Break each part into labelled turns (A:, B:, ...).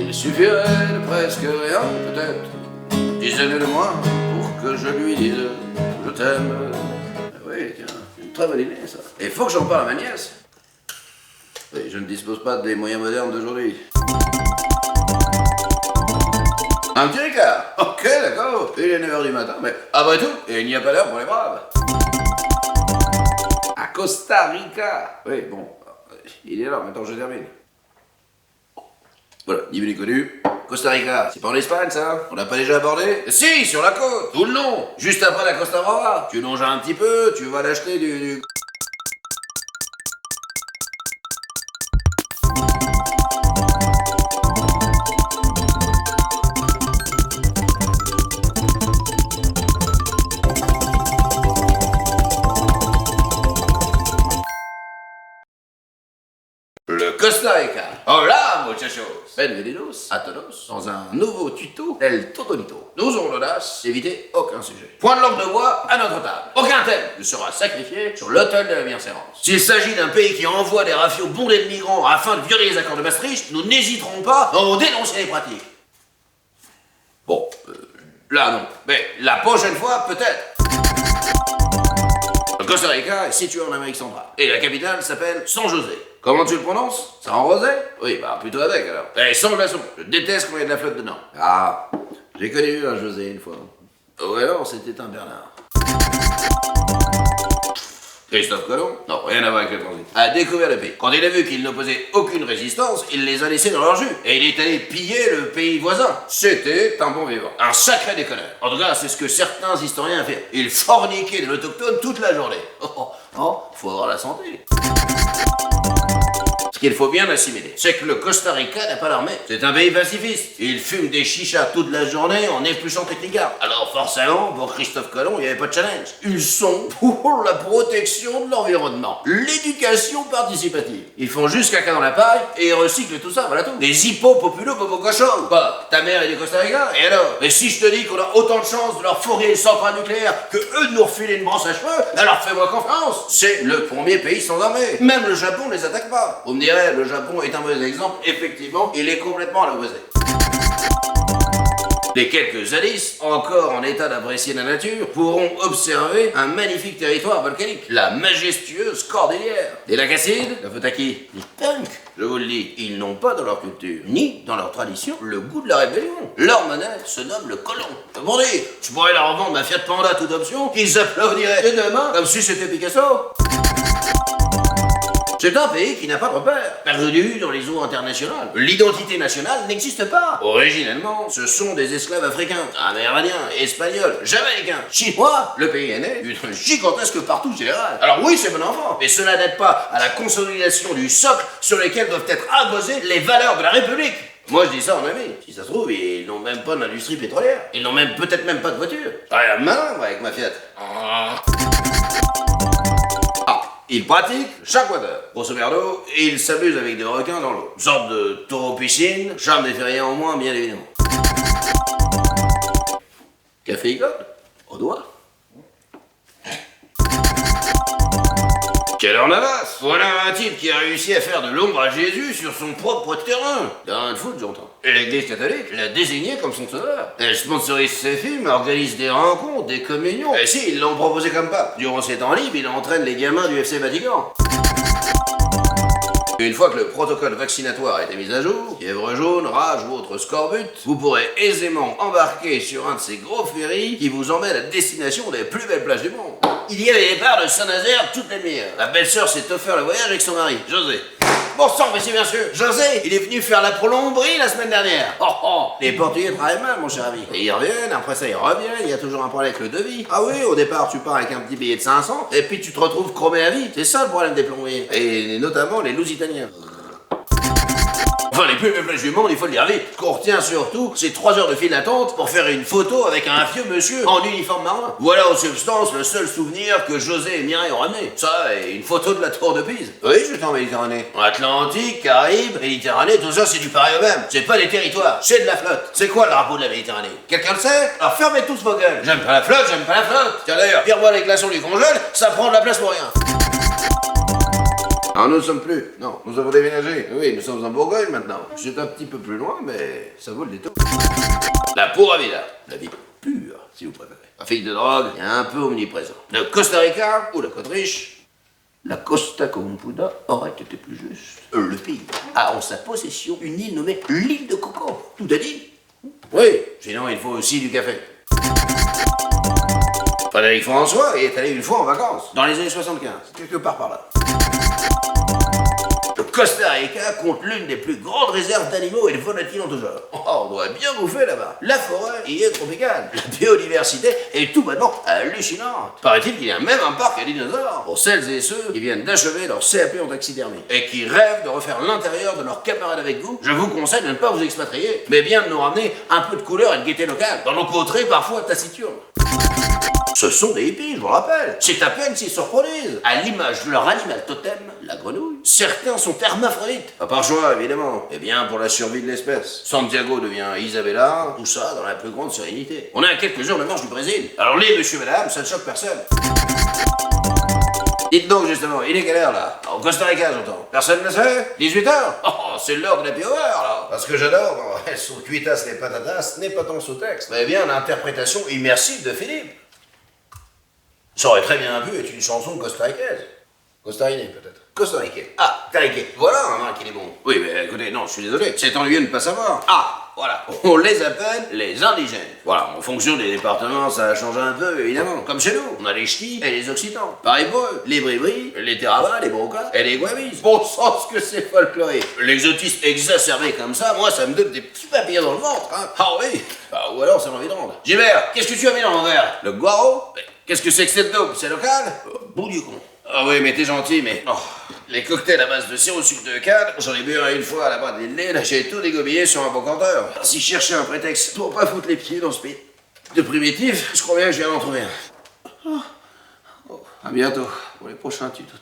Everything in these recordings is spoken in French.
A: Il suffirait de presque rien, peut-être, dizaines de mois, pour que je lui dise je t'aime. Oui, tiens, une très bonne idée, ça. Et faut que j'en parle à ma nièce. Oui, je ne dispose pas des moyens modernes d'aujourd'hui. Un petit Ricard. Ok, d'accord. Il est 9h du matin, mais après tout, il n'y a pas d'heure pour les braves. À Costa Rica. Oui, bon, il est là, maintenant je termine. Voilà, ni vu ni connu. Costa Rica, c'est pas en Espagne, ça? On l'a pas déjà abordé? Si, sur la côte, tout le long, juste après la Costa Brava. Tu longes un petit peu, tu vas l'acheter du... Le Costa Rica. Hola, muchachos. Bienvenidos a todos dans un nouveau tuto del Totonito. Nous aurons l'audace d'éviter aucun sujet. Point de langue de bois à notre table. Aucun thème ne sera sacrifié sur l'autel de la bienséance. S'il s'agit d'un pays qui envoie des rafios bondés de migrants afin de violer les accords de Maastricht, nous n'hésiterons pas à en dénoncer les pratiques. Bon, là non. Mais la prochaine fois, peut-être. Le Costa Rica est situé en Amérique centrale. Et la capitale s'appelle San José. Comment tu le prononces? C'est en rosé? Oui, bah plutôt avec alors. Et sans glaçon. Je déteste quand il y a de la flotte dedans. Ah, j'ai connu un José une fois. Ou alors c'était un Bernard. Christophe Colomb, non, rien à voir avec le transit, a découvert le pays. Quand il a vu qu'il n'opposait aucune résistance, il les a laissés dans leur jus. Et il est allé piller le pays voisin. C'était un bon vivant. Un sacré déconneur. En tout cas, c'est ce que certains historiens affirment. Il forniquait de l'autochtone toute la journée. Faut avoir la santé. Ce qu'il faut bien assimiler, c'est que le Costa Rica n'a pas l'armée. C'est un pays pacifiste. Il fume des chichas toute la journée en épluchant technicard. Alors forcément, pour Christophe Colomb, il n'y avait pas de challenge. Ils sont pour la protection de l'environnement. L'éducation participative. Ils font juste caca dans la paille et ils recyclent tout ça, voilà tout. Des hippo-populo bobo-cochons. Quoi, ta mère est du Costa Rica? Et alors? Mais si je te dis qu'on a autant de chances de leur fourrer une centrale nucléaire que eux de nous refiler une brosse à cheveux, alors fais-moi confiance. C'est le premier pays sans armée. Même le Japon ne les attaque pas. Vous me direz, le Japon est un mauvais exemple. Effectivement, il est complètement à l'opposé. Les quelques Alice, encore en état d'apprécier la nature, pourront observer un magnifique territoire volcanique, la majestueuse Cordillère. Des lacs acides, la faute à qui? Les punks. Je vous le dis, ils n'ont pas dans leur culture, ni dans leur tradition, le goût de la rébellion. Leur monnaie se nomme le colon. Bon dit, je pourrais leur vendre ma Fiat Panda toute option, qu'ils applaudiraient dès demain, comme si c'était Picasso. C'est un pays qui n'a pas de repère, perdu dans les eaux internationales. L'identité nationale n'existe pas. Originellement, ce sont des esclaves africains, amérindiens, espagnols, jamaïcains, chinois. Le pays est né d'une gigantesque partout générale. Alors oui, c'est bon enfant, mais cela n'aide pas à la consolidation du socle sur lequel doivent être imposées les valeurs de la République. Moi je dis ça en ami. Si ça se trouve, ils n'ont même pas d'industrie pétrolière. Ils n'ont même peut-être même pas de voiture. J'aurais la main, moi, avec ma Fiat. Il pratique chaque water. Grosso merdo, il s'amuse avec des requins dans l'eau. Une sorte de taureau piscine, charme des fériens en moins, bien évidemment. Café icône? Au doigt. Quelle en avance! Voilà un type qui a réussi à faire de l'ombre à Jésus sur son propre terrain. D'un foot, j'entends. Et l'église catholique l'a désigné comme son sauveur. Elle sponsorise ses films, organise des rencontres, des communions. Et si, ils l'ont proposé comme pape. Durant ses temps libres, il entraîne les gamins du FC Vatican. Une fois que le protocole vaccinatoire a été mis à jour, fièvre jaune, rage ou autre scorbut, vous pourrez aisément embarquer sur un de ces gros ferries qui vous emmène à destination des plus belles plages du monde. Il y a les départs de Saint-Nazaire toutes les demi-heures. La belle-sœur s'est offert le voyage avec son mari, José. Bon sang, monsieur, bien sûr. José, il est venu faire la prolombrie la semaine dernière. Les Portugais travaillent mal, mon cher ami. Et ils reviennent, après ça ils reviennent, il y a toujours un problème avec le devis. Ah oui, au départ tu pars avec un petit billet de 500, et puis tu te retrouves chromé à vie. C'est ça le problème des plombiers. Et notamment les Lusitaniens. Enfin, les plus belles plages du monde, il faut le dire vite. Ce qu'on retient surtout, c'est 3 heures de file d'attente pour faire une photo avec un vieux monsieur en uniforme marin. Voilà en substance le seul souvenir que José et Mireille ont ramené. Ça, et une photo de la tour de Pise. Oui, j'étais en Méditerranée. Atlantique, Caraïbes, Méditerranée, tout ça, c'est du pareil au même. C'est pas des territoires, c'est de la flotte. C'est quoi le drapeau de la Méditerranée? Quelqu'un le sait? Alors fermez tous vos gueules. J'aime pas la flotte, j'aime pas la flotte. Tiens d'ailleurs, pire-moi les glaçons du congèle, ça prend de la place pour rien. Ah, nous ne sommes plus. Non, nous avons déménagé. Oui, nous sommes en Bourgogne maintenant. C'est un petit peu plus loin, mais ça vaut le détour. La pura vida. La vie pure, si vous préférez. La fille de drogue est un peu omniprésent. Le Costa Rica ou la Côte Riche, la Costa Compuda aurait été plus juste. Le pays a en sa possession une île nommée l'île de Coco. Tout a dit. Oui, sinon il faut aussi du café. Frédéric François y est allé une fois en vacances, dans les années 75, quelque part par là. Le Costa Rica compte l'une des plus grandes réserves d'animaux et de volatiles en tout genre. Oh, on doit bien bouffer là-bas. La forêt y est tropicale. La biodiversité est tout bonnement hallucinante. Paraît-il qu'il y a même un parc à dinosaures. Pour celles et ceux qui viennent d'achever leur CAP en taxidermie et qui rêvent de refaire l'intérieur de leur camarade avec vous, je vous conseille de ne pas vous expatrier, mais bien de nous ramener un peu de couleur et de gaieté locale, dans nos coteries parfois taciturnes. Ce sont des hippies, je vous rappelle. C'est à peine s'ils se reproduisent. À l'image de leur animal totem, la grenouille. Certains sont hermaphrodites. Pas par choix, évidemment. Et bien pour la survie de l'espèce. Santiago devient Isabella, tout ça dans la plus grande sérénité. On est à quelques heures de marche du Brésil. Alors les monsieur, madame, ça ne choque personne. Dites donc justement, il est quelle heure là? Au Costa Rica, j'entends. Personne ne le sait? 18h? Oh, c'est l'heure de la hour là. Parce que j'adore, elles sont cuitas les patatas, n'est pas ton sous-texte. Mais bien l'interprétation immersive de Philippe. Ça aurait très bien pu être une chanson costaricaise. Costaricaine peut-être. Costaricaine. Ah, taricaine. Voilà un vin qui est bon. Oui, mais écoutez, non, je suis désolé. C'est ennuyeux de ne pas savoir. Ah, voilà. On les appelle les indigènes. Voilà, en fonction des départements, ça a changé un peu, évidemment. Comme chez nous, on a les ch'tis et les occitans. Pareil pour eux. Les bribris, les terravas, les brocas et les guamis. Bon sens que c'est folklorique. L'exotisme exacerbé comme ça, moi, ça me donne des petits papillons dans le ventre. Hein. Ah oui. Ah, ou alors, ça m'a envie de rendre. Gilbert, qu'est-ce que tu as mis dans mon verre? Le guaro? Qu'est-ce que c'est que cette dope? C'est local? Bon du con. Ah oui, mais t'es gentil, mais... Oh, les cocktails à base de sirop sucre de canne, j'en ai bu un une fois à la bas des lait, là j'ai tout dégobillé sur un bon compteur. Si je cherchais un prétexte pour pas foutre les pieds dans ce pays de primitif, je crois bien que je viens d'en trouver un. Oh, à bientôt pour les prochains tutos.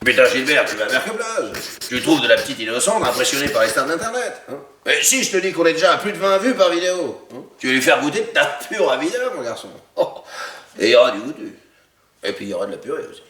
A: Putain Gilbert, tu vas à Merqueplage. Tu trouves de la petite innocente impressionnée par les stars d'internet. Hein? Mais si je te dis qu'on est déjà à plus de 20 vues par vidéo, hein? Tu vas lui faire goûter de ta pure vida, mon garçon. Oh. Et il y aura du goûtu. Et puis il y aura de la purée aussi.